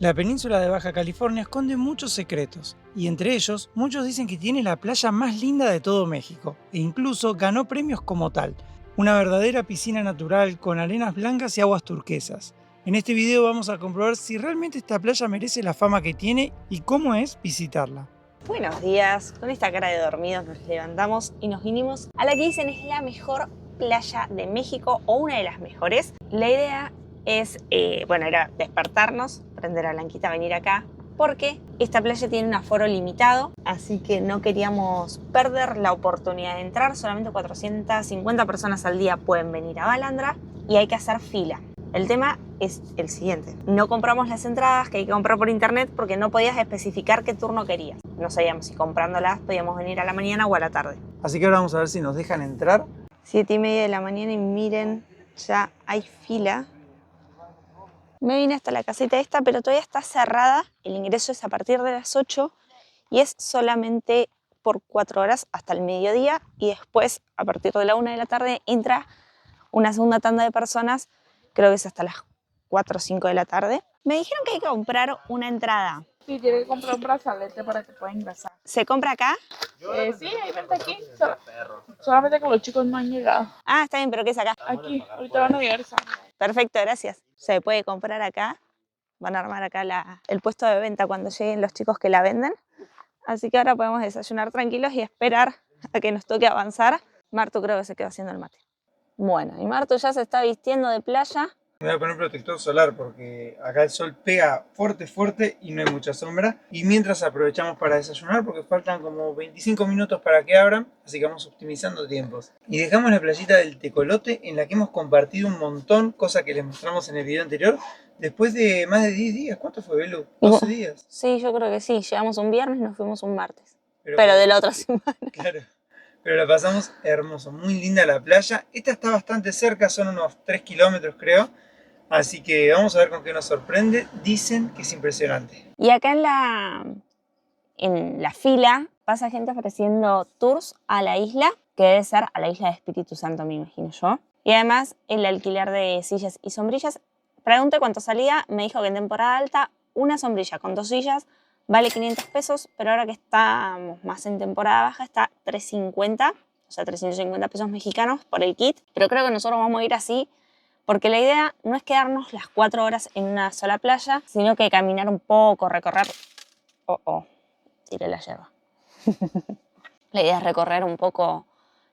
La península de Baja California esconde muchos secretos, y entre ellos, muchos dicen que tiene la playa más linda de todo México, e incluso ganó premios como tal, una verdadera piscina natural con arenas blancas y aguas turquesas. En este video vamos a comprobar si realmente esta playa merece la fama que tiene y cómo es visitarla. Buenos días, con esta cara de dormidos nos levantamos y nos vinimos a la que dicen es la mejor playa de México o una de las mejores. La idea es, era despertarnos, prender a Blanquita, venir acá, porque esta playa tiene un aforo limitado, así que no queríamos perder la oportunidad de entrar. Solamente 450 personas al día pueden venir a Balandra y hay que hacer fila. El tema es el siguiente: no compramos las entradas que hay que comprar por internet porque no podías especificar qué turno querías. No sabíamos si comprándolas podíamos venir a la mañana o a la tarde. Así que ahora vamos a ver si nos dejan entrar. 7:30 de la mañana y miren, ya hay fila. Me vine hasta la caseta esta, pero todavía está cerrada. El ingreso es a partir de las 8 y es solamente por 4 horas hasta el mediodía, y después a partir de la 1 de la tarde entra una segunda tanda de personas. Creo que es hasta las 4 o 5 de la tarde. Me dijeron que hay que comprar una entrada. Sí, tiene que comprar un brazalete para que pueda ingresar. ¿Se compra acá? Sí, ahí vente aquí. Solamente que los chicos no han llegado. Ah, está bien, pero ¿qué es acá? Aquí, ahorita van a llegar. Perfecto, gracias. Se puede comprar acá. Van a armar acá el puesto de venta cuando lleguen los chicos que la venden. Así que ahora podemos desayunar tranquilos y esperar a que nos toque avanzar. Martu creo que se quedó haciendo el mate. Bueno, y Martu ya se está vistiendo de playa. Me voy a poner protector solar porque acá el sol pega fuerte y no hay mucha sombra. Y mientras aprovechamos para desayunar porque faltan como 25 minutos para que abran, así que vamos optimizando tiempos. Y dejamos la playita del Tecolote, en la que hemos compartido un montón, cosa que les mostramos en el video anterior, después de más de 10 días. ¿Cuánto fue, Belu? ¿12 días? Sí, yo creo que sí. Llegamos un viernes y nos fuimos un martes. Pero de la otra semana. Claro. Pero la pasamos hermoso, muy linda la playa. Esta está bastante cerca, son unos 3 kilómetros creo. Así que vamos a ver con qué nos sorprende. Dicen que es impresionante. Y acá en la fila pasa gente ofreciendo tours a la isla, que debe ser a la isla de Espíritu Santo, me imagino yo. Y además el alquiler de sillas y sombrillas. Pregunté cuánto salía, me dijo que en temporada alta una sombrilla con 2 sillas vale 500 pesos, pero ahora que estamos más en temporada baja está 350, o sea 350 pesos mexicanos por el kit. Pero creo que nosotros vamos a ir así, porque la idea no es quedarnos las 4 horas en una sola playa, sino que caminar un poco, recorrer... tiré la yerba. La idea es recorrer un poco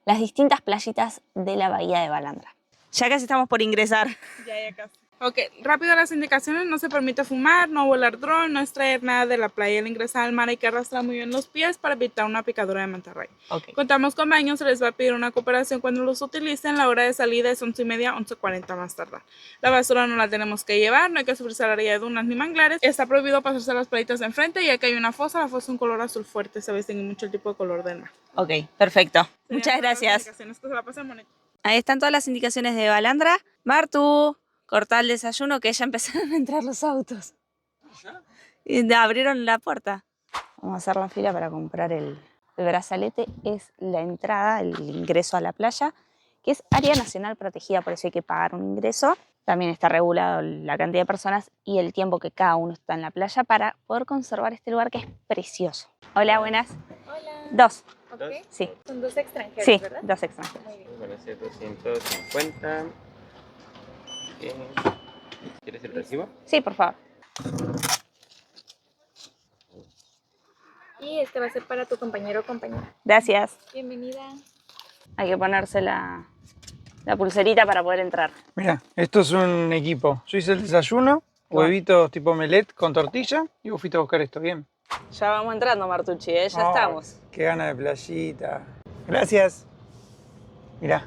las distintas playitas de la bahía de Balandra. Ya casi estamos por ingresar. Ya casi. Ok, rápido las indicaciones: no se permite fumar, no volar dron, no extraer nada de la playa. Al ingresar al mar hay que arrastrar muy bien los pies para evitar una picadura de mantarraya. Okay. Contamos con baños, se les va a pedir una cooperación cuando los utilicen. La hora de salida es 11:30, 11:40 más tardar. La basura no la tenemos que llevar, no hay que subirse a la orilla de dunas ni manglares. Está prohibido pasarse a las playitas de enfrente, y acá hay una fosa. La fosa es un color azul fuerte, se distingue mucho el tipo de color del mar. Ok, perfecto. Muchas Serían todas las gracias. indicaciones, que se la pasen bonito. Ahí están todas las indicaciones de Balandra. Martu, cortá el desayuno que ya empezaron a entrar los autos. Y abrieron la puerta. Vamos a hacer la fila para comprar el brazalete. Es la entrada, el ingreso a la playa, que es área nacional protegida, por eso hay que pagar un ingreso. También está regulado la cantidad de personas y el tiempo que cada uno está en la playa para poder conservar este lugar que es precioso. Hola, buenas. Hola. 2. Okay. Sí. Son 2 extranjeros, Sí, ¿verdad? 2 extranjeros. Muy bien. Van a ser 250. ¿Quieres el recibo? Sí, por favor. Y este va a ser para tu compañero o compañera. Gracias. Bienvenida. Hay que ponerse la pulserita para poder entrar. Mira, esto es un equipo. Yo hice el desayuno, huevitos tipo omelette con tortilla, y vos fuiste a buscar esto, bien. Ya vamos entrando, Martucci, ya estamos. Qué gana de playita. Gracias. Mirá.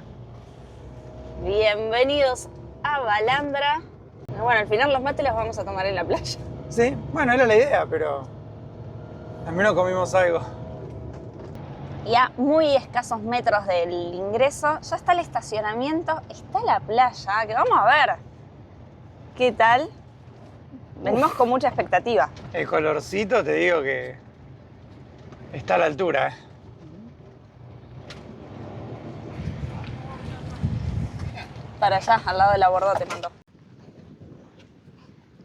Bienvenidos a Balandra. Bueno, al final los mates los vamos a tomar en la playa. Sí, bueno, era la idea, pero al menos comimos algo. Y a muy escasos metros del ingreso ya está el estacionamiento, está la playa, que vamos a ver qué tal. Venimos con mucha expectativa. El colorcito, te digo que está a la altura, ¿eh? Para allá, al lado de la borda te mando.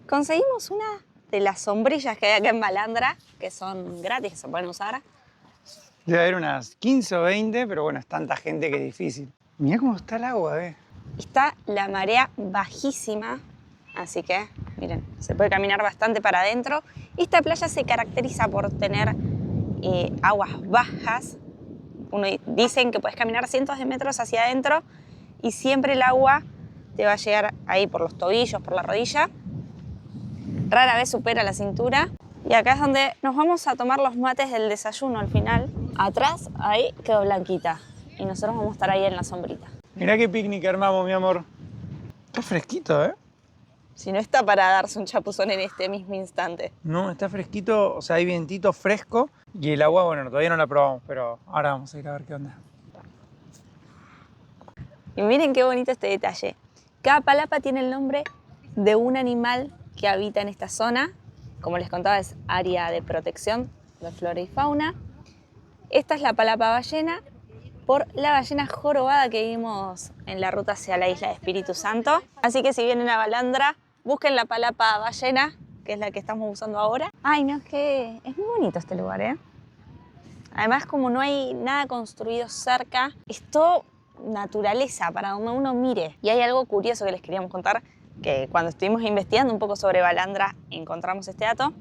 Conseguimos una de las sombrillas que hay acá en Balandra, que son gratis, que se pueden usar. Debe haber unas 15 o 20, pero bueno, es tanta gente que es difícil. Mirá cómo está el agua, Está la marea bajísima, así que, miren, se puede caminar bastante para adentro. Esta playa se caracteriza por tener aguas bajas. Dicen que puedes caminar cientos de metros hacia adentro y siempre el agua te va a llegar ahí por los tobillos, por la rodilla. Rara vez supera la cintura. Y acá es donde nos vamos a tomar los mates del desayuno al final. Atrás, ahí quedó blanquita. Y nosotros vamos a estar ahí en la sombrita. Mirá qué picnic armamos, mi amor. Está fresquito, Si no está para darse un chapuzón en este mismo instante. No, está fresquito, o sea, hay vientito fresco. Y el agua, bueno, todavía no la probamos, pero ahora vamos a ir a ver qué onda. Y miren qué bonito este detalle. Cada palapa tiene el nombre de un animal que habita en esta zona. Como les contaba, es área de protección de flora y fauna. Esta es la palapa ballena, por la ballena jorobada que vimos en la ruta hacia la isla de Espíritu Santo. Así que si vienen a Balandra, busquen la palapa ballena, que es la que estamos usando ahora. Ay, no, es que es muy bonito este lugar, ¿eh? Además, como no hay nada construido cerca, es todo naturaleza para donde uno mire. Y hay algo curioso que les queríamos contar, que cuando estuvimos investigando un poco sobre Balandra encontramos este dato,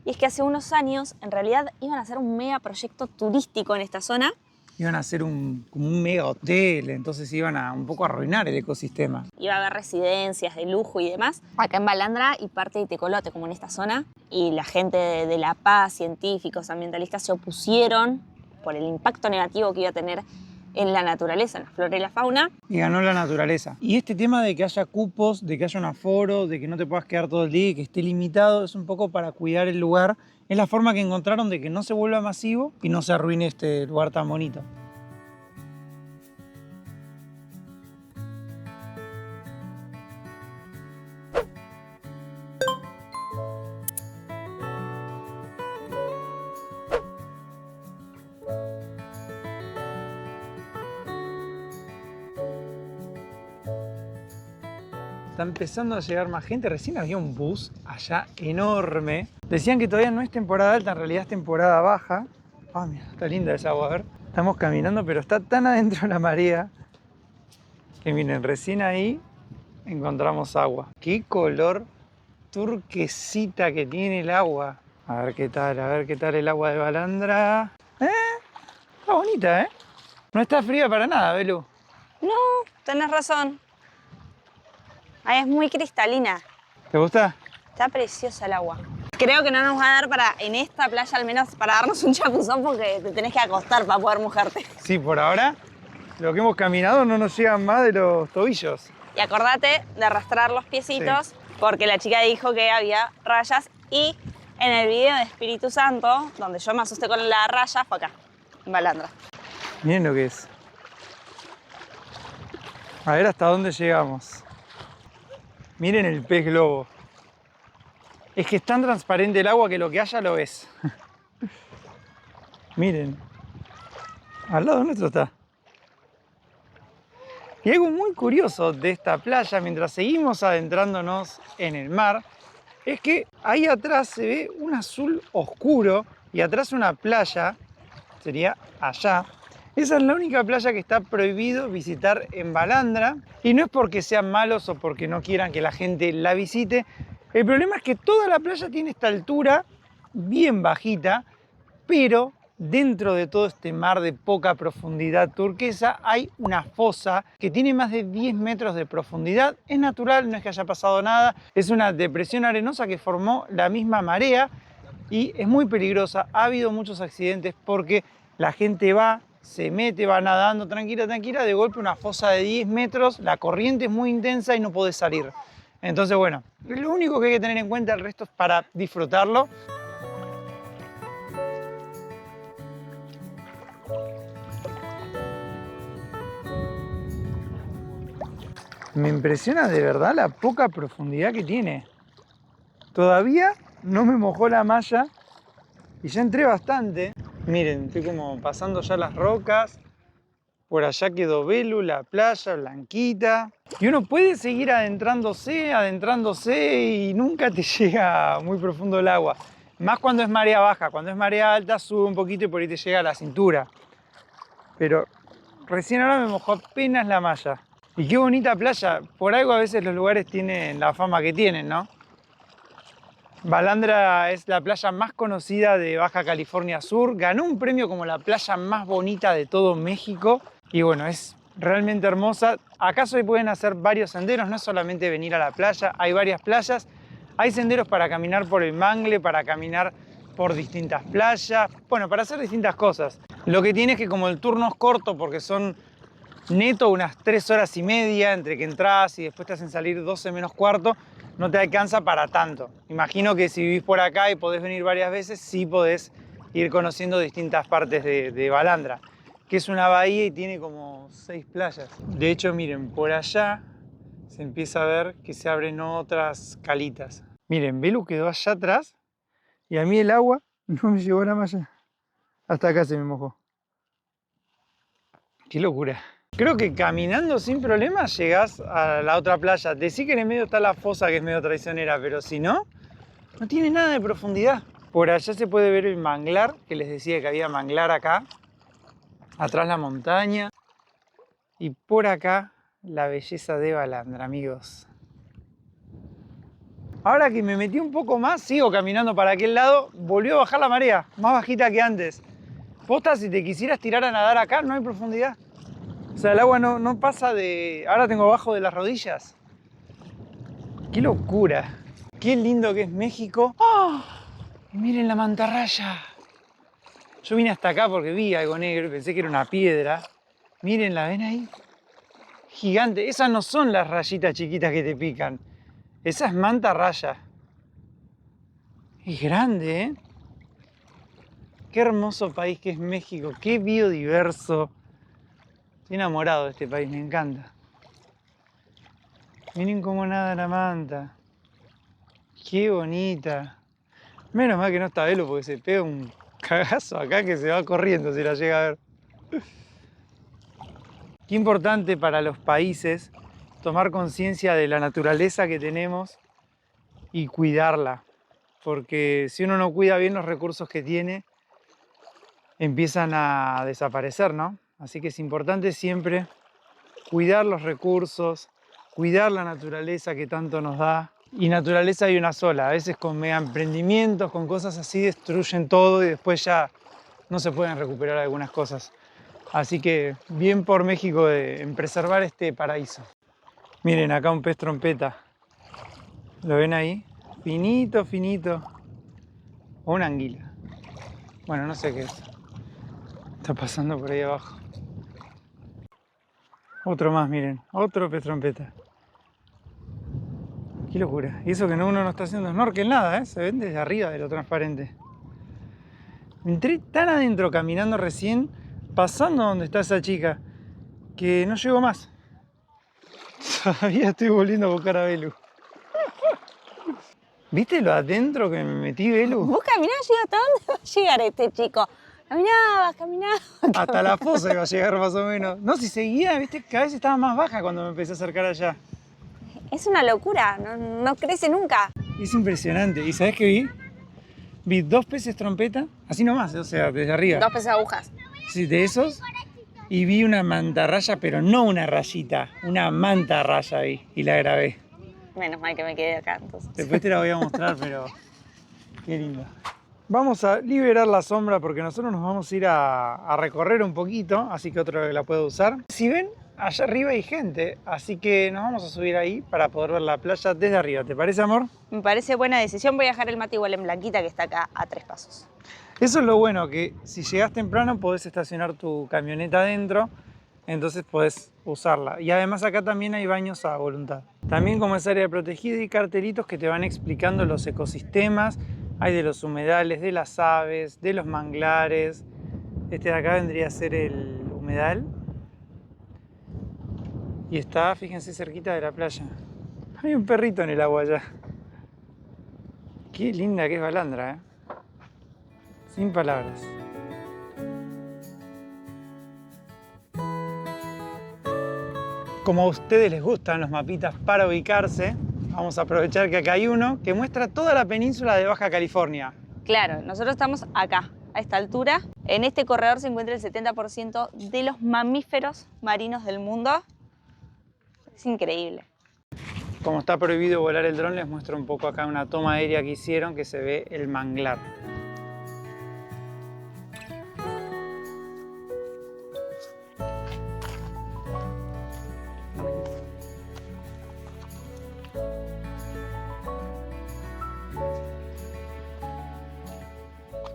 y es que hace unos años en realidad iban a hacer un mega proyecto turístico en esta zona. Iban a hacer como un mega hotel, entonces iban a un poco arruinar el ecosistema. Iba a haber residencias de lujo y demás acá en Balandra y parte de Tecolote, como en esta zona. Y la gente de La Paz, científicos, ambientalistas, se opusieron por el impacto negativo que iba a tener en la naturaleza, en la flora y la fauna. Y ganó la naturaleza. Y este tema de que haya cupos, de que haya un aforo, de que no te puedas quedar todo el día y que esté limitado, es un poco para cuidar el lugar. Es la forma que encontraron de que no se vuelva masivo y no se arruine este lugar tan bonito. Está empezando a llegar más gente. Recién había un bus allá enorme. Decían que todavía no es temporada alta, en realidad es temporada baja. Ah, mira, está linda esa agua, a ver. Estamos caminando, pero está tan adentro la marea que miren, recién ahí encontramos agua. Qué color turquesita que tiene el agua. A ver qué tal el agua de Balandra. Está bonita, ¿eh? No está fría para nada, Belu. No, tenés razón. Ay, es muy cristalina. ¿Te gusta? Está preciosa el agua. Creo que no nos va a dar para, en esta playa al menos, para darnos un chapuzón porque te tenés que acostar para poder mojarte. Sí, por ahora lo que hemos caminado no nos llegan más de los tobillos. Y acordate de arrastrar los piecitos porque la chica dijo que había rayas y en el video de Espíritu Santo, donde yo me asusté con la raya, fue acá, en Balandra. Miren lo que es. A ver hasta dónde llegamos. Miren el pez globo. Es que es tan transparente el agua que lo que haya lo ves. Miren. Al lado nuestro está. Y algo muy curioso de esta playa, mientras seguimos adentrándonos en el mar, es que ahí atrás se ve un azul oscuro y atrás una playa, sería allá. Esa es la única playa que está prohibido visitar en Balandra. Y no es porque sean malos o porque no quieran que la gente la visite. El problema es que toda la playa tiene esta altura bien bajita, pero dentro de todo este mar de poca profundidad turquesa hay una fosa que tiene más de 10 metros de profundidad. Es natural, no es que haya pasado nada. Es una depresión arenosa que formó la misma marea y es muy peligrosa. Ha habido muchos accidentes porque la gente va, se mete, va nadando tranquila, de golpe una fosa de 10 metros, la corriente es muy intensa y no podés salir. Entonces, bueno, lo único que hay que tener en cuenta, el resto es para disfrutarlo. Me impresiona de verdad la poca profundidad que tiene. Todavía no me mojó la malla y ya entré bastante. Miren, estoy como pasando ya las rocas. Por allá quedó Belu, la playa, blanquita. Y uno puede seguir adentrándose y nunca te llega muy profundo el agua. Más cuando es marea baja. Cuando es marea alta sube un poquito y por ahí te llega a la cintura. Pero recién ahora me mojó apenas la malla. Y qué bonita playa. Por algo a veces los lugares tienen la fama que tienen, ¿no? Balandra es la playa más conocida de Baja California Sur. Ganó un premio como la playa más bonita de todo México. Y bueno, es realmente hermosa. Acá se pueden hacer varios senderos, no es solamente venir a la playa. Hay varias playas. Hay senderos para caminar por el mangle, para caminar por distintas playas. Bueno, para hacer distintas cosas. Lo que tiene es que como el turno es corto, porque son neto unas 3 horas y media entre que entras y después te hacen salir 12 menos cuarto, no te alcanza para tanto. Imagino que si vivís por acá y podés venir varias veces, sí podés ir conociendo distintas partes de Balandra, que es una bahía y tiene como 6 playas. De hecho, miren, por allá se empieza a ver que se abren otras calitas. Miren, Belu quedó allá atrás y a mí el agua no me llegó a la malla. Hasta acá se me mojó. ¡Qué locura! Creo que caminando sin problemas llegás a la otra playa. Decí que en el medio está la fosa, que es medio traicionera, pero si no, no tiene nada de profundidad. Por allá se puede ver el manglar, que les decía que había manglar acá. Atrás la montaña. Y por acá la belleza de Balandra, amigos. Ahora que me metí un poco más, sigo caminando para aquel lado. Volvió a bajar la marea, más bajita que antes. Posta, si te quisieras tirar a nadar acá, no hay profundidad. O sea, el agua no pasa de... Ahora tengo abajo de las rodillas. ¡Qué locura! ¡Qué lindo que es México! ¡Oh! Miren la mantarraya. Yo vine hasta acá porque vi algo negro y pensé que era una piedra. Miren, ¿la ven ahí? Gigante. Esas no son las rayitas chiquitas que te pican. Esa es mantarraya. Es grande, ¿eh? Qué hermoso país que es México. Qué biodiverso. Estoy enamorado de este país, me encanta. Miren cómo nada la manta. Qué bonita. Menos mal que no está Belu porque se pega un cagazo acá que se va corriendo si la llega a ver. Qué importante para los países tomar conciencia de la naturaleza que tenemos y cuidarla. Porque si uno no cuida bien los recursos que tiene, empiezan a desaparecer, ¿no? Así que es importante siempre cuidar los recursos, cuidar la naturaleza que tanto nos da. Y naturaleza hay una sola. A veces con mega emprendimientos, con cosas así, destruyen todo y después ya no se pueden recuperar algunas cosas. Así que bien por México en preservar este paraíso. Miren, acá un pez trompeta. ¿Lo ven ahí? Finito, finito. O una anguila. Bueno, no sé qué es. Está pasando por ahí abajo. Otro más, miren. Otro pez trompeta. Qué locura. Y eso que uno no está haciendo snorkel, nada, ¿eh? Se ven desde arriba de lo transparente. Me entré tan adentro caminando recién, pasando donde está esa chica, que no llego más. Todavía estoy volviendo a buscar a Belu. ¿Viste lo adentro que me metí, Belu? Vos caminás, ¿hasta dónde va a llegar este chico? Caminaba. Hasta la fosa iba a llegar más o menos. No, si seguía, viste, cada vez estaba más baja cuando me empecé a acercar allá. Es una locura, no crece nunca. Es impresionante. ¿Y sabés qué vi? Vi 2 peces trompeta, así nomás, o sea, desde arriba. 2 peces agujas. Sí, de esos. Y vi una mantarraya, pero no una rayita, una mantarraya ahí. Y la grabé. Menos mal que me quedé acá, entonces. Después te la voy a mostrar, pero qué lindo. Vamos a liberar la sombra porque nosotros nos vamos a ir a recorrer un poquito, así que otro la puedo usar. Si ven, allá arriba hay gente, así que nos vamos a subir ahí para poder ver la playa desde arriba. ¿Te parece, amor? Me parece buena decisión. Voy a dejar el mate igual en Blanquita, que está acá a 3 pasos. Eso es lo bueno, que si llegás temprano podés estacionar tu camioneta adentro, entonces podés usarla. Y además acá también hay baños a voluntad. También como es área protegida hay cartelitos que te van explicando los ecosistemas. Hay de los humedales, de las aves, de los manglares. Este de acá vendría a ser el humedal. Y está, fíjense, cerquita de la playa. Hay un perrito en el agua allá. Qué linda que es Balandra, ¿eh? Sin palabras. Como a ustedes les gustan los mapitas para ubicarse, vamos a aprovechar que acá hay uno que muestra toda la península de Baja California. Claro, nosotros estamos acá, a esta altura. En este corredor se encuentra el 70% de los mamíferos marinos del mundo. Es increíble. Como está prohibido volar el dron, les muestro un poco acá una toma aérea que hicieron que se ve el manglar.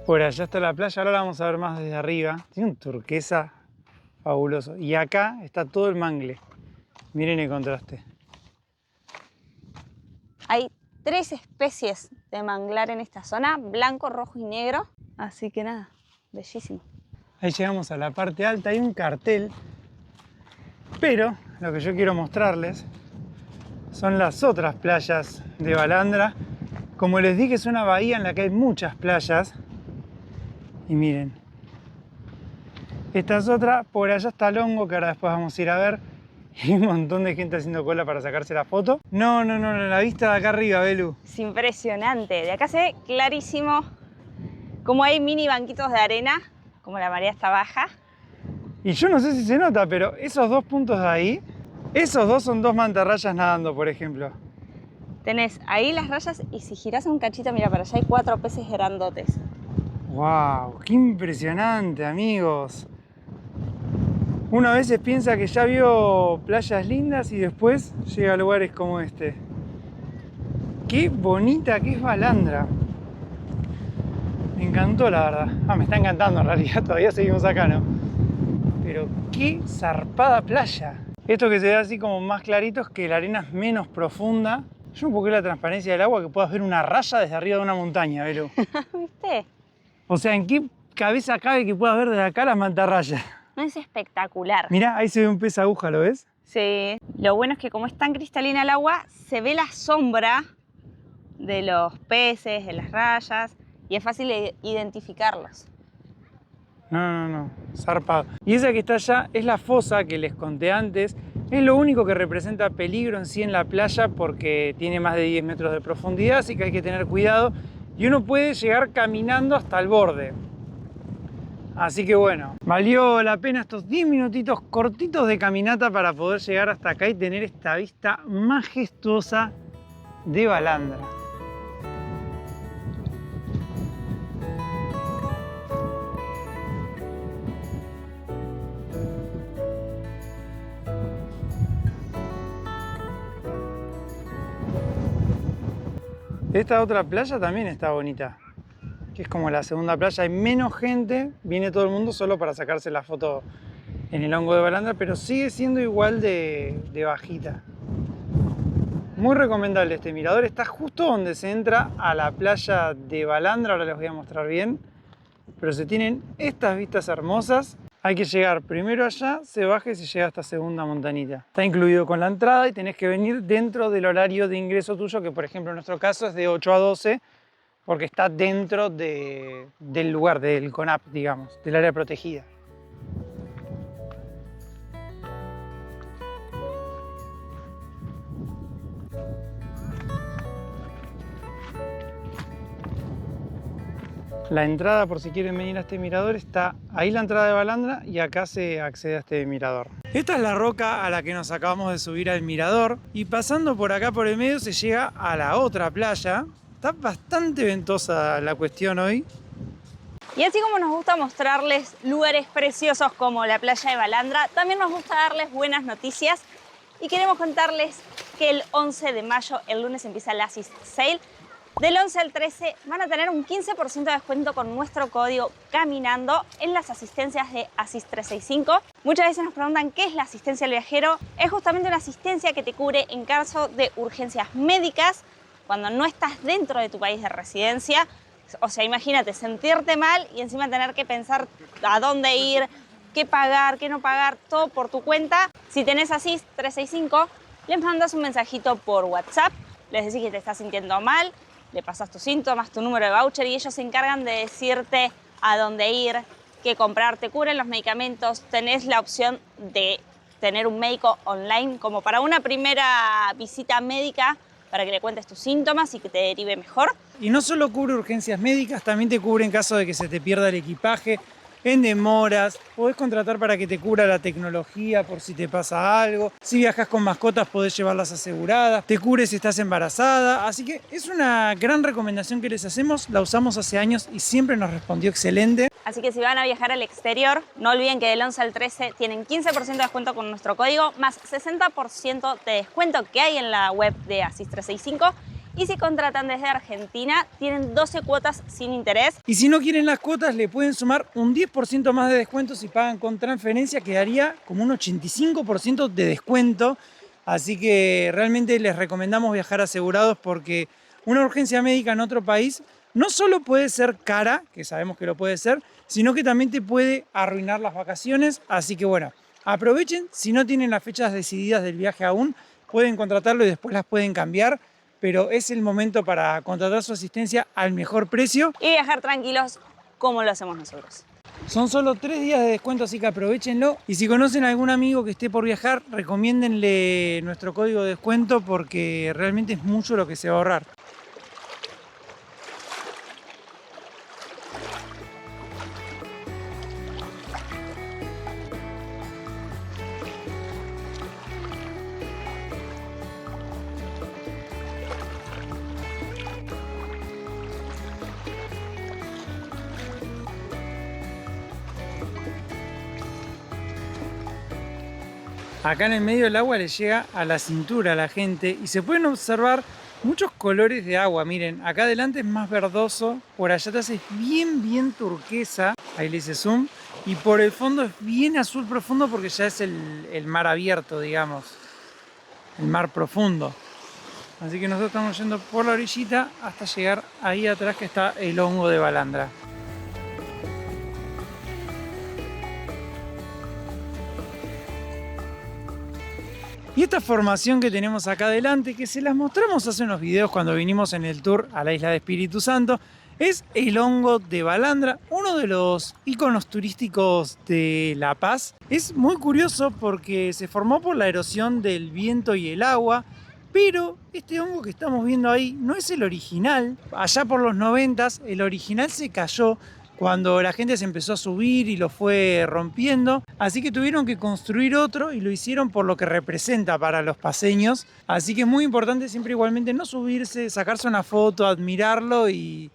Por allá está la playa, ahora la vamos a ver más desde arriba. Tiene un turquesa fabuloso. Y acá está todo el mangle. Miren el contraste. Hay 3 especies de manglar en esta zona, blanco, rojo y negro. Así que nada, bellísimo. Ahí llegamos a la parte alta, hay un cartel. Pero lo que yo quiero mostrarles son las otras playas de Balandra. Como les dije, es una bahía en la que hay muchas playas. Y miren, esta es otra, por allá está Longo, que ahora después vamos a ir a ver. Y un montón de gente haciendo cola para sacarse la foto. No, la vista de acá arriba, Belu. Es impresionante. De acá se ve clarísimo cómo hay mini banquitos de arena, como la marea está baja. Y yo no sé si se nota, pero esos 2 puntos de ahí, esos 2 son 2 mantarrayas nadando, por ejemplo. Tenés ahí las rayas y si girás un cachito, mira, para allá hay 4 peces grandotes. ¡Wow! ¡Qué impresionante, amigos! Uno a veces piensa que ya vio playas lindas y después llega a lugares como este. ¡Qué bonita que es Balandra! Me encantó, la verdad. Me está encantando en realidad, todavía seguimos acá, ¿no? Pero qué zarpada playa. Esto que se ve así como más clarito es que la arena es menos profunda. Yo un poco la transparencia del agua, que puedas ver una raya desde arriba de una montaña, Belu. ¿Viste? O sea, ¿en qué cabeza cabe que puedas ver desde acá las mantarrayas? No es espectacular. Mirá, ahí se ve un pez aguja, ¿lo ves? Sí. Lo bueno es que como es tan cristalina el agua, se ve la sombra de los peces, de las rayas, y es fácil identificarlos. No, zarpado. Y esa que está allá es la fosa que les conté antes. Es lo único que representa peligro en sí en la playa porque tiene más de 10 metros de profundidad, así que hay que tener cuidado. Y uno puede llegar caminando hasta el borde. Así que bueno, valió la pena estos 10 minutitos cortitos de caminata para poder llegar hasta acá y tener esta vista majestuosa de Balandra. Esta otra playa también está bonita, que es como la segunda playa, hay menos gente, viene todo el mundo solo para sacarse la foto en el hongo de Balandra, pero sigue siendo igual de bajita. Muy recomendable este mirador, está justo donde se entra a la playa de Balandra, ahora les voy a mostrar bien, pero se tienen estas vistas hermosas. Hay que llegar primero allá, se baja y se llega a esta segunda montañita. Está incluido con la entrada y tenés que venir dentro del horario de ingreso tuyo, que por ejemplo en nuestro caso es de 8 a 12, porque está dentro del lugar, del CONAP, digamos, del área protegida. La entrada, por si quieren venir a este mirador, está ahí la entrada de Balandra y acá se accede a este mirador. Esta es la roca a la que nos acabamos de subir al mirador y pasando por acá por el medio se llega a la otra playa. Está bastante ventosa la cuestión hoy. Y así como nos gusta mostrarles lugares preciosos como la playa de Balandra, también nos gusta darles buenas noticias y queremos contarles que el 11 de mayo, el lunes, empieza el Assist Sale. Del 11 al 13 van a tener un 15% de descuento con nuestro código CAMINANDO en las asistencias de Assist 365. Muchas veces nos preguntan qué es la asistencia al viajero. Es justamente una asistencia que te cubre en caso de urgencias médicas cuando no estás dentro de tu país de residencia. O sea, imagínate sentirte mal y encima tener que pensar a dónde ir, qué pagar, qué no pagar, todo por tu cuenta. Si tenés Assist 365, les mandas un mensajito por WhatsApp, les decís que te estás sintiendo mal, le pasas tus síntomas, tu número de voucher y ellos se encargan de decirte a dónde ir, qué comprar. Te cubren los medicamentos, tenés la opción de tener un médico online como para una primera visita médica para que le cuentes tus síntomas y que te derive mejor. Y no solo cubre urgencias médicas, también te cubre en caso de que se te pierda el equipaje, en demoras, podés contratar para que te cubra la tecnología por si te pasa algo. Si viajas con mascotas podés llevarlas aseguradas, te cubre si estás embarazada. Así que es una gran recomendación que les hacemos, la usamos hace años y siempre nos respondió excelente. Así que si van a viajar al exterior, no olviden que del 11 al 13 tienen 15% de descuento con nuestro código, más 60% de descuento que hay en la web de Asís 365. Y si contratan desde Argentina, tienen 12 cuotas sin interés. Y si no quieren las cuotas, le pueden sumar un 10% más de descuento si pagan con transferencia, quedaría como un 85% de descuento. Así que realmente les recomendamos viajar asegurados porque una urgencia médica en otro país no solo puede ser cara, que sabemos que lo puede ser, sino que también te puede arruinar las vacaciones. Así que bueno, aprovechen, si no tienen las fechas decididas del viaje aún, pueden contratarlo y después las pueden cambiar. Pero es el momento para contratar su asistencia al mejor precio. Y viajar tranquilos como lo hacemos nosotros. Son solo 3 días de descuento, así que aprovechenlo. Y si conocen a algún amigo que esté por viajar, recomiéndenle nuestro código de descuento porque realmente es mucho lo que se va a ahorrar. Acá en el medio del agua le llega a la cintura a la gente y se pueden observar muchos colores de agua. Miren, acá adelante es más verdoso, por allá atrás es bien turquesa, ahí le hice zoom, y por el fondo es bien azul profundo porque ya es el mar abierto, digamos, el mar profundo. Así que nosotros estamos yendo por la orillita hasta llegar ahí atrás que está el hongo de balandra. Y esta formación que tenemos acá adelante, que se las mostramos hace unos videos cuando vinimos en el tour a la isla de Espíritu Santo, es el hongo de balandra, uno de los iconos turísticos de La Paz. Es muy curioso porque se formó por la erosión del viento y el agua, pero este hongo que estamos viendo ahí no es el original. Allá por los 90s, el original se cayó cuando la gente se empezó a subir y lo fue rompiendo. Así que tuvieron que construir otro y lo hicieron por lo que representa para los paseños. Así que es muy importante siempre igualmente no subirse, sacarse una foto, admirarlo y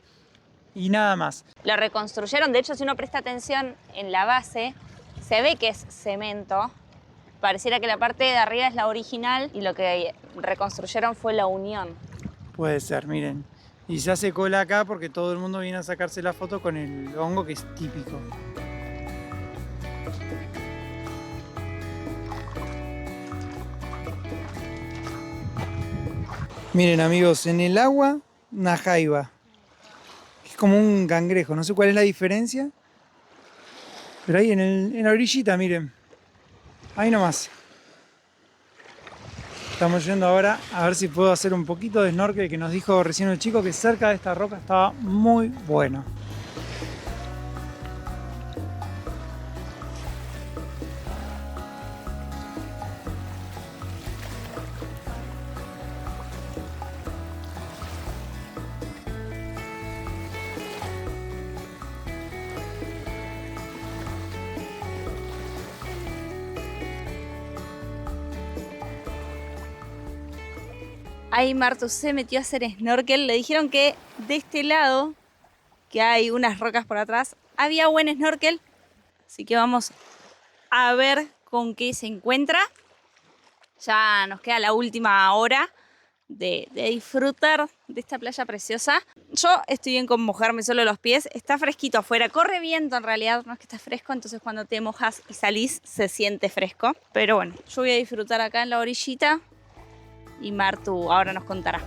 nada más. Lo reconstruyeron, de hecho si uno presta atención en la base, se ve que es cemento. Pareciera que la parte de arriba es la original y lo que reconstruyeron fue la unión. Puede ser, miren. Y se hace cola acá porque todo el mundo viene a sacarse la foto con el hongo que es típico. Miren amigos, en el agua, una jaiba. Es como un cangrejo, no sé cuál es la diferencia. Pero ahí en la orillita, miren. Ahí nomás. Estamos yendo ahora a ver si puedo hacer un poquito de snorkel, que nos dijo recién el chico que cerca de esta roca estaba muy bueno. Ahí Martu se metió a hacer snorkel. Le dijeron que de este lado, que hay unas rocas por atrás, había buen snorkel. Así que vamos a ver con qué se encuentra. Ya nos queda la última hora de disfrutar de esta playa preciosa. Yo estoy bien con mojarme solo los pies. Está fresquito afuera. Corre viento en realidad, no es que está fresco. Entonces cuando te mojas y salís se siente fresco. Pero bueno, yo voy a disfrutar acá en la orillita. Y Martu ahora nos contará.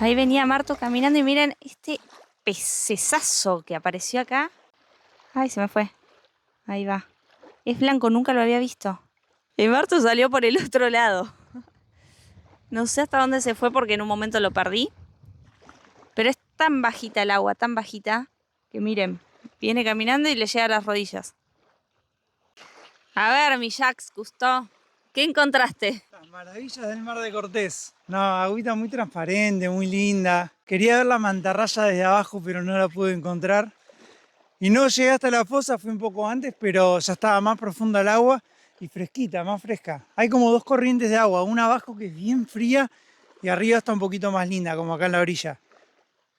Ahí venía Marto caminando y miren este pecesazo que apareció acá. Ay, se me fue. Ahí va. Es blanco, nunca lo había visto. Y Marto salió por el otro lado. No sé hasta dónde se fue porque en un momento lo perdí. Pero es tan bajita el agua, tan bajita, que miren, viene caminando y le llega a las rodillas. A ver, mi Jax, Cousteau, ¿qué encontraste? Las maravillas del Mar de Cortés. No, agüita muy transparente, muy linda. Quería ver la mantarraya desde abajo, pero no la pude encontrar. Y no llegué hasta la fosa, fui un poco antes, pero ya estaba más profunda el agua y fresquita, más fresca. Hay como dos corrientes de agua, una abajo que es bien fría y arriba está un poquito más linda, como acá en la orilla.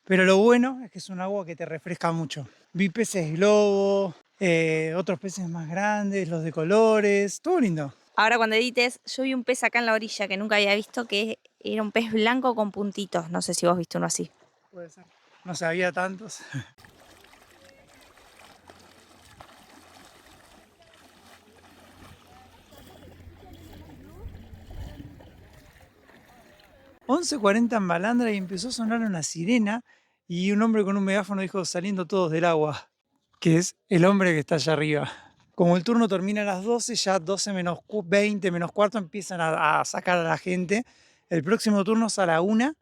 Pero lo bueno es que es un agua que te refresca mucho. Vi peces globo, otros peces más grandes, los de colores, todo lindo. Ahora cuando edites, yo vi un pez acá en la orilla que nunca había visto, que era un pez blanco con puntitos. No sé si vos viste uno así. Puede ser. No sabía tantos. ...11:40 en Balandra y empezó a sonar una sirena y un hombre con un megáfono dijo saliendo todos del agua, que es el hombre que está allá arriba. Como el turno termina a las 12, ya 12 menos 20, menos cuarto empiezan a sacar a la gente. El próximo turno es a la 1.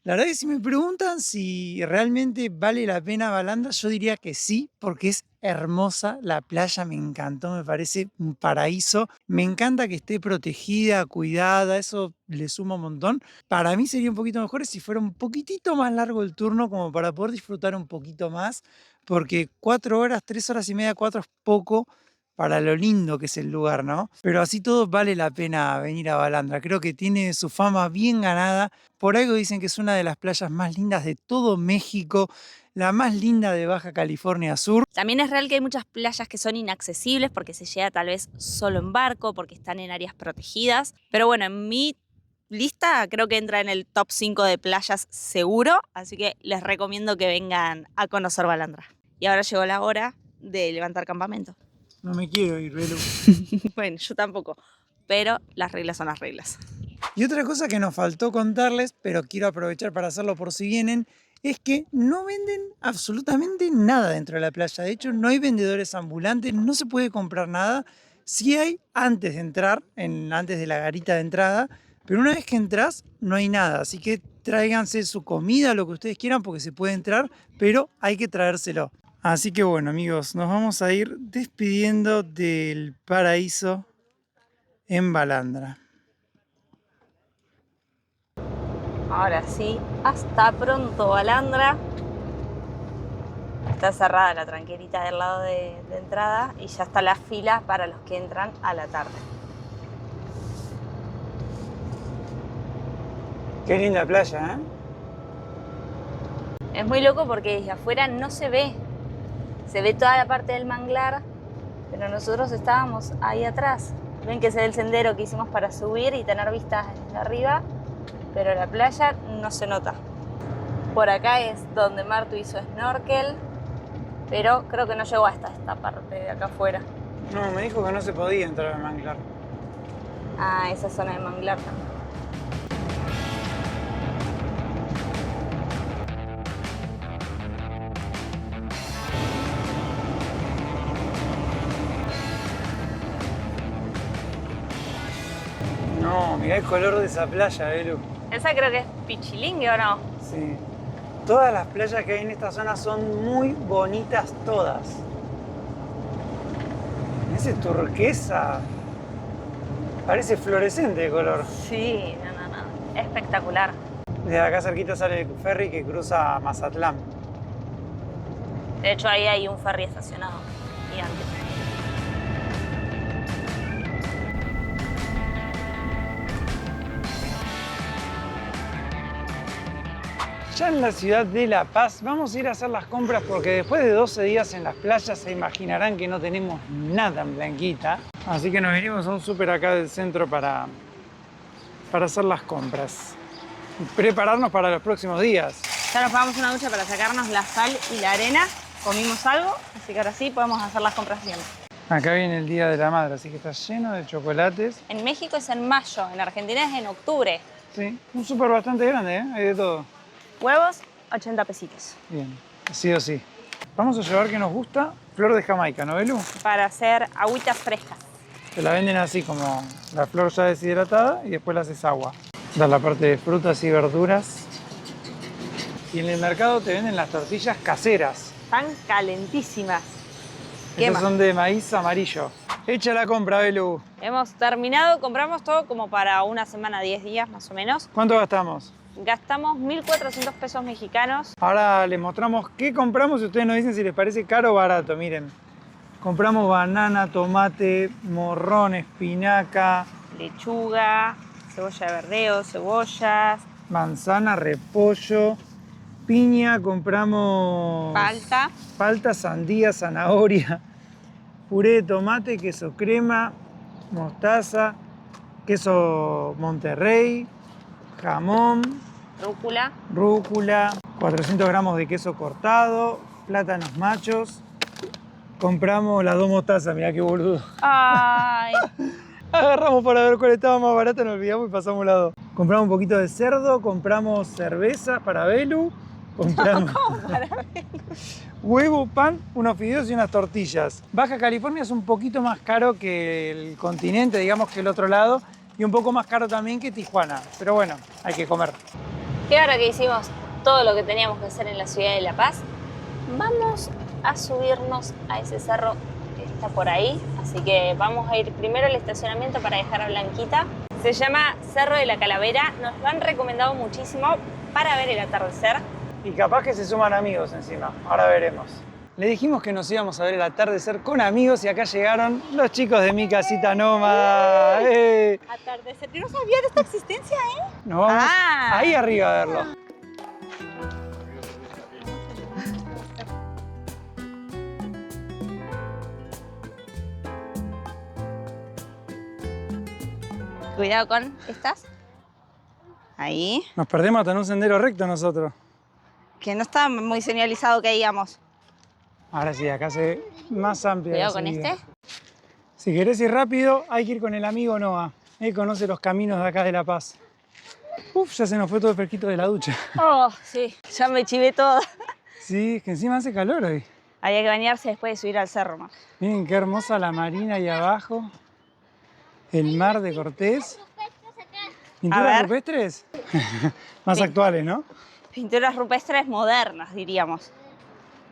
La verdad que si me preguntan si realmente vale la pena Balandra, yo diría que sí, porque es hermosa la playa, me encantó, me parece un paraíso. Me encanta que esté protegida, cuidada, eso le suma un montón. Para mí sería un poquito mejor si fuera un poquitito más largo el turno, como para poder disfrutar un poquito más, porque 4 horas, 3 horas y media, 4 es poco para lo lindo que es el lugar, ¿no? Pero así todo vale la pena venir a Balandra. Creo que tiene su fama bien ganada. Por algo dicen que es una de las playas más lindas de todo México, la más linda de Baja California Sur. También es real que hay muchas playas que son inaccesibles porque se llega tal vez solo en barco, porque están en áreas protegidas. Pero bueno, en mi lista creo que entra en el top 5 de playas seguro, así que les recomiendo que vengan a conocer Balandra. Y ahora llegó la hora de levantar campamento. No me quiero ir, Belu. Bueno, yo tampoco, pero las reglas son las reglas. Y otra cosa que nos faltó contarles, pero quiero aprovechar para hacerlo por si vienen, es que no venden absolutamente nada dentro de la playa. De hecho, no hay vendedores ambulantes, no se puede comprar nada. Sí hay antes de entrar, antes de la garita de entrada, pero una vez que entras no hay nada. Así que tráiganse su comida, lo que ustedes quieran, porque se puede entrar, pero hay que traérselo. Así que bueno, amigos, nos vamos a ir despidiendo del paraíso en Balandra. Ahora sí, hasta pronto, Balandra. Está cerrada la tranquerita del lado de entrada y ya está la fila para los que entran a la tarde. Qué linda playa, ¿eh? Es muy loco porque desde afuera no se ve. Se ve toda la parte del manglar, pero nosotros estábamos ahí atrás. Ven que es el sendero que hicimos para subir y tener vistas desde arriba, pero la playa no se nota. Por acá es donde Martu hizo snorkel, pero creo que no llegó hasta esta parte de acá afuera. No, me dijo que no se podía entrar al manglar. Ah, esa zona de manglar también. No, mirá el color de esa playa, Belu. Esa creo que es Pichilingue, ¿o no? Sí. Todas las playas que hay en esta zona son muy bonitas todas. Ese turquesa. Parece fluorescente de color. Sí, no. Espectacular. Desde acá cerquita sale el ferry que cruza Mazatlán. De hecho, ahí hay un ferry estacionado gigante. Ya en la ciudad de La Paz vamos a ir a hacer las compras porque después de 12 días en las playas se imaginarán que no tenemos nada en Blanquita. Así que nos venimos a un súper acá del centro para hacer las compras. Y prepararnos para los próximos días. Ya nos pagamos una ducha para sacarnos la sal y la arena. Comimos algo, así que ahora sí podemos hacer las compras bien. Acá viene el Día de la Madre, así que está lleno de chocolates. En México es en mayo, en Argentina es en octubre. Sí, un súper bastante grande, ¿eh? Hay de todo. Huevos, 80 pesitos. Bien, sí o sí. Vamos a llevar que nos gusta flor de Jamaica, ¿no, Belu? Para hacer agüitas frescas. Te la venden así como la flor ya deshidratada y después la haces agua. Da la parte de frutas y verduras. Y en el mercado te venden las tortillas caseras. Están calentísimas. Estas Quema. son de maíz amarillo. Hecha la compra, Belu. Hemos terminado, compramos todo como para una semana, 10 días más o menos. ¿Cuánto gastamos? Gastamos 1.400 pesos mexicanos. Ahora les mostramos qué compramos y ustedes nos dicen si les parece caro o barato. Miren, compramos banana, tomate, morrón, espinaca, Lechuga, cebolla de verdeo, cebollas, manzana, repollo, piña, compramos palta, sandía, zanahoria, puré de tomate, queso crema, mostaza, queso Monterrey, jamón, rúcula, 400 gramos de queso cortado, plátanos machos. Compramos las 2 mostazas, mirá qué boludo. Ay, Agarramos para ver cuál estaba más barata, nos olvidamos y pasamos las 2. Compramos un poquito de cerdo, compramos cerveza para Belu, compramos huevo, pan, unos fideos y unas tortillas. Baja California es un poquito más caro que el continente, digamos que el otro lado, y un poco más caro también que Tijuana. Pero bueno, hay que comer. y ahora que hicimos todo lo que teníamos que hacer en la ciudad de La Paz, vamos a subirnos a ese cerro que está por ahí. Así que vamos a ir primero al estacionamiento para dejar a Blanquita. Se llama Cerro de la Calavera. Nos lo han recomendado muchísimo para ver el atardecer. Y capaz que se suman amigos encima, ahora veremos. Le dijimos que nos íbamos a ver el atardecer con amigos y acá llegaron los chicos de Mi Casita Nómada. Atardecer. Yo no sabía de esta existencia, ¿eh? Nos vamos Ah. ahí arriba a verlo. Cuidado con estas. Ahí. Nos perdemos hasta en un sendero recto nosotros. Que no está muy señalizado que digamos. Ahora sí, acá se ve más amplia. Cuidado la con salida. este. Si querés ir rápido, hay que ir con el amigo Noah. Él conoce los caminos de acá de La Paz. Uf, ya se nos fue todo el fresquito de la ducha. Oh, sí. Ya me chivé todo. Sí, es que encima hace calor hoy. Había que bañarse después de subir al cerro, Mar. Miren qué hermosa la marina ahí abajo. El mar de Cortés. A ¿Pinturas ver. rupestres? Más Sí. actuales, ¿no? Pinturas rupestres modernas, diríamos.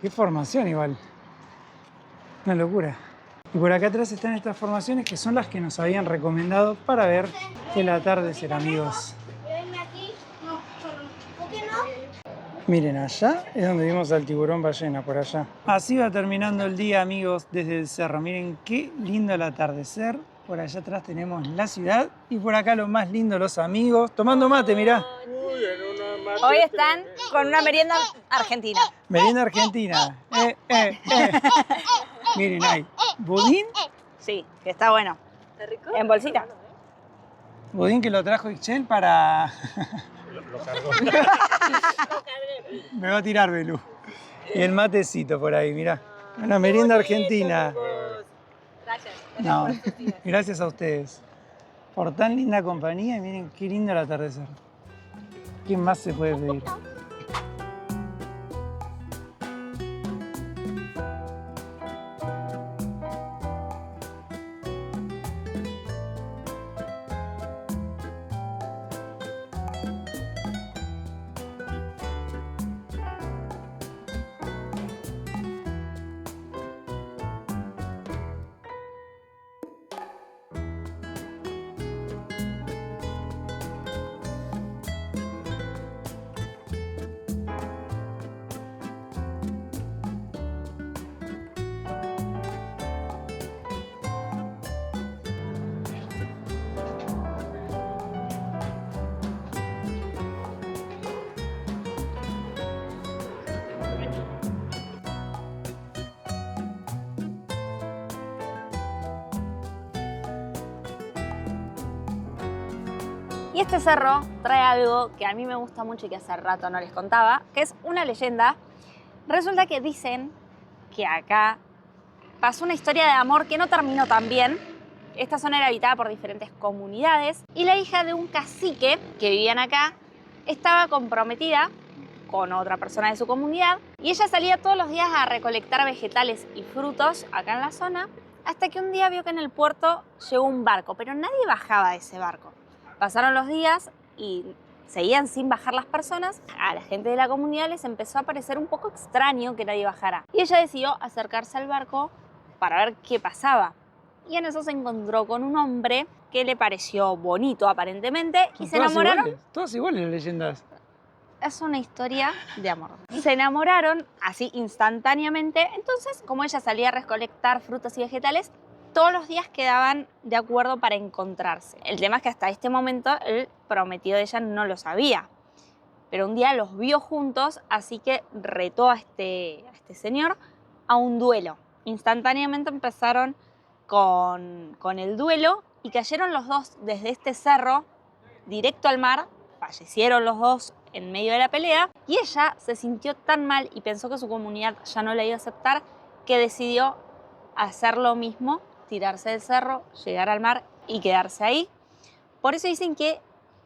Qué formación igual. Una locura. Y por acá atrás están estas formaciones que son las que nos habían recomendado para ver el atardecer, amigos. Miren, allá es donde vimos al tiburón ballena, por allá. Así va terminando el día, amigos, desde el cerro. Miren qué lindo el atardecer. Por allá atrás tenemos la ciudad y por acá lo más lindo, los amigos. Tomando mate, mirá. Hoy están con una merienda argentina. Merienda argentina. Miren, hay budín. Sí, que está bueno. ¿Está rico? En bolsita. Budín que lo trajo Ixchel para... Me va a tirar, Belú. Y el matecito por ahí, mirá. Una merienda argentina. Gracias. No, gracias a ustedes por tan linda compañía y miren qué lindo el atardecer. ¿Qué más se puede pedir? Y este cerro trae algo que a mí me gusta mucho y que hace rato no les contaba, que es una leyenda. Resulta que dicen que acá pasó una historia de amor que no terminó tan bien. Esta zona era habitada por diferentes comunidades y la hija de un cacique que vivían acá estaba comprometida con otra persona de su comunidad y ella salía todos los días a recolectar vegetales y frutos acá en la zona hasta que un día vio que en el puerto llegó un barco, pero nadie bajaba de ese barco. Pasaron los días y seguían sin bajar las personas. A la gente de la comunidad les empezó a parecer un poco extraño que nadie bajara y ella decidió acercarse al barco para ver qué pasaba. Y en eso se encontró con un hombre que le pareció bonito aparentemente y se enamoraron. Todas iguales las leyendas. Es una historia de amor. Se enamoraron así instantáneamente. Entonces, como ella salía a recolectar frutas y vegetales, todos los días quedaban de acuerdo para encontrarse. El tema es que hasta este momento el prometido de ella no lo sabía. Pero un día los vio juntos, así que retó a este señor a un duelo. Instantáneamente empezaron con el duelo y cayeron los dos desde este cerro directo al mar. Fallecieron los dos en medio de la pelea y ella se sintió tan mal y pensó que su comunidad ya no la iba a aceptar que decidió hacer lo mismo, tirarse del cerro, llegar al mar y quedarse ahí. Por eso dicen que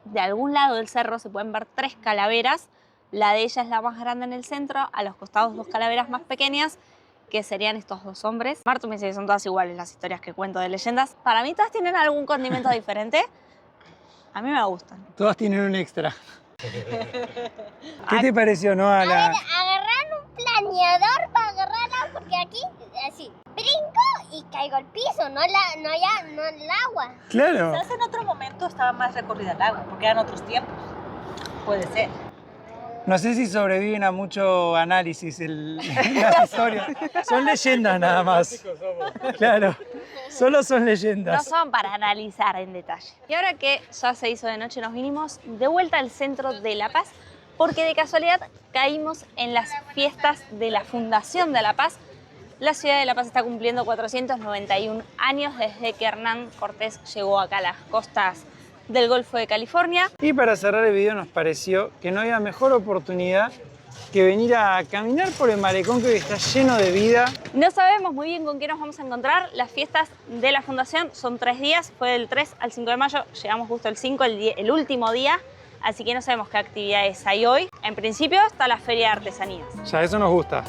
de algún lado del cerro se pueden ver 3 calaveras. La de ella es la más grande en el centro, a los costados 2 calaveras más pequeñas, que serían estos 2 hombres. Martu me dice que son todas iguales las historias que cuento de leyendas. Para mí todas tienen algún condimento diferente. A mí me gustan. Todas tienen un extra. ¿Qué te pareció, no? Agarran un planeador para agarrarla porque aquí, así, brinco y caigo al piso, no el agua. Claro. Quizás en otro momento estaba más recorrida el agua, porque eran otros tiempos. Puede ser. No sé si sobreviven a mucho análisis las historias. Son leyendas nada más. Claro, solo son No leyendas. son para analizar en detalle. Y ahora que ya se hizo de noche, nos vinimos de vuelta al centro de La Paz, porque de casualidad caímos en las fiestas de la Fundación de La Paz. La ciudad de La Paz está cumpliendo 491 años desde que Hernán Cortés llegó acá a las costas del Golfo de California. Y para cerrar el video nos pareció que no había mejor oportunidad que venir a caminar por el malecón que hoy está lleno de vida. No sabemos muy bien con qué nos vamos a encontrar. Las fiestas de la Fundación son 3 días, fue del 3 al 5 de mayo, llegamos justo el 5, el último día, así que no sabemos qué actividades hay hoy. En principio está la Feria de Artesanías. Ya, eso nos gusta.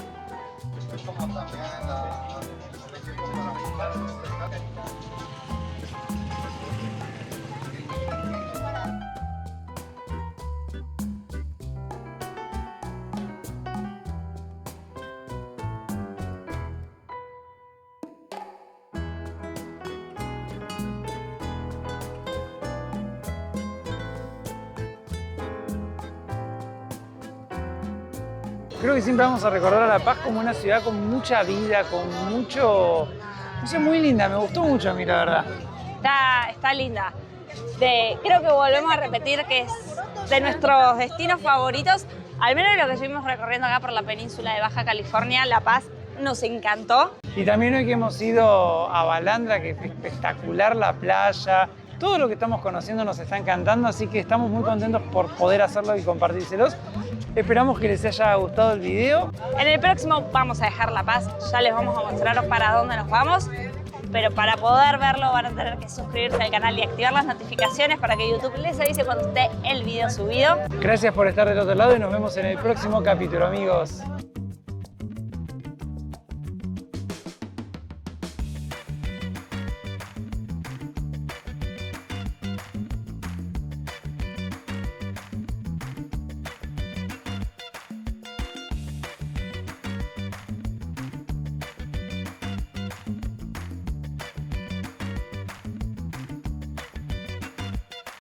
Creo que siempre vamos a recordar a La Paz como una ciudad con mucha vida, con mucho... No sé, muy linda, me gustó mucho a mí, la verdad. Está linda. Creo que volvemos a repetir que es de nuestros destinos favoritos, al menos lo que estuvimos recorriendo acá por la península de Baja California. La Paz nos encantó. Y también hoy que hemos ido a Balandra, que es espectacular la playa, todo lo que estamos conociendo nos está encantando, así que estamos muy contentos por poder hacerlo y compartírselos. Esperamos que les haya gustado el video. En el próximo vamos a dejar La Paz, ya les vamos a mostrar para dónde nos vamos, pero para poder verlo van a tener que suscribirse al canal y activar las notificaciones para que YouTube les avise cuando esté el video subido. Gracias por estar del otro lado y nos vemos en el próximo capítulo, amigos.